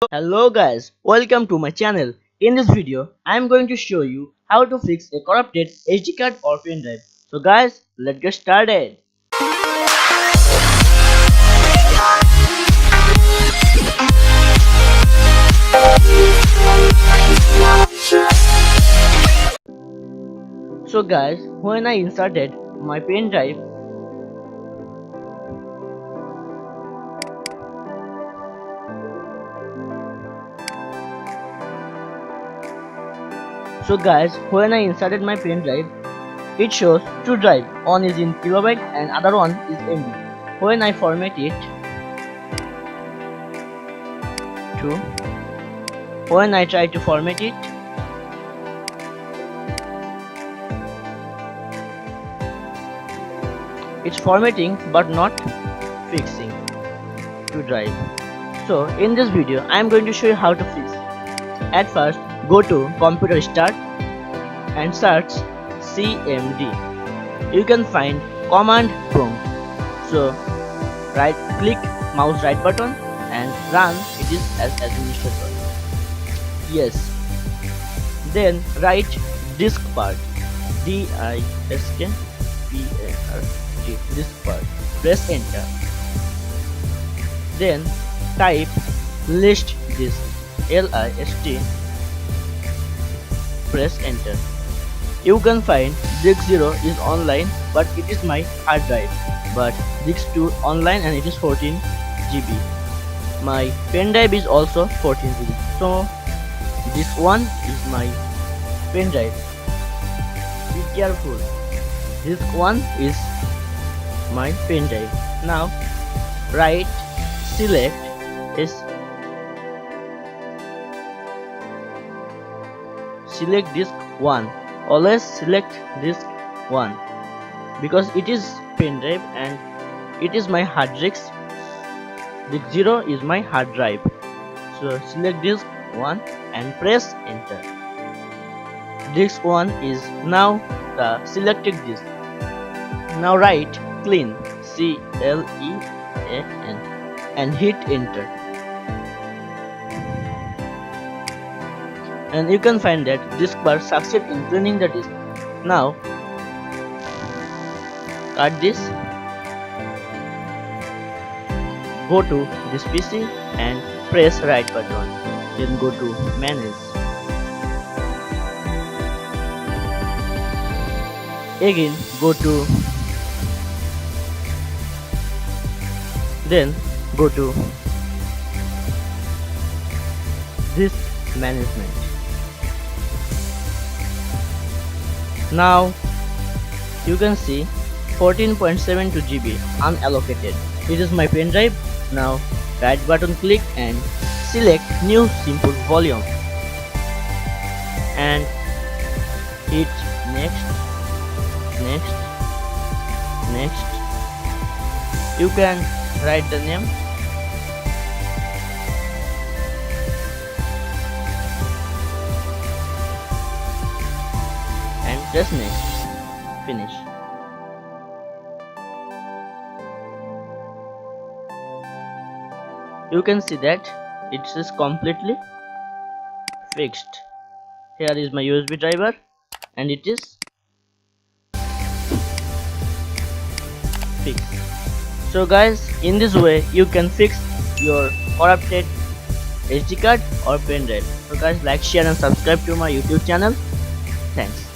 Hello guys, welcome to my channel. In this video, I am going to show you how to fix a corrupted SD card or pen drive. So guys, let's get started. So guys, when I inserted my pen drive, it shows two drives. One is in kilobyte and other one is MB. When I format it to, when I try to format it, it's formatting but not fixing to drive. So in this video I am going to show you how to fix. At first, go to computer start and search CMD. You can find command prompt. So right click mouse right button and run it is as administrator. Yes. Then write Diskpart. Diskpart. Diskpart. Press enter. Then type list disk. LIST. Press enter. You can find disk 0 is online but it is my hard drive, but disk 2 online and it is 14 GB. My pen drive is also 14 GB. So disk 1 is my pen drive. Be careful. Disk 1 is my pen drive. Now select disk 1. Always select disk 1 because it is pen drive and it is my hard disk. Disk 0 is my hard drive. So select disk 1 and press enter. Disk 1 is now the selected disk. Now write clean CLEAN and hit enter. And you can find that Diskpart succeed in cleaning the disk. Now cut this, go to this PC and press right button, then go to manage. Again go to disk management. Now you can see 14.72 GB unallocated. It is my pen drive. Now right button click and select new simple volume and hit next. You can write the name and press next. Finish. You can see that it is completely fixed. Here is my USB driver and it is fixed. So guys, in this way you can fix your corrupted SD card or pen drive. So guys, like, share and subscribe to my YouTube channel. Thanks.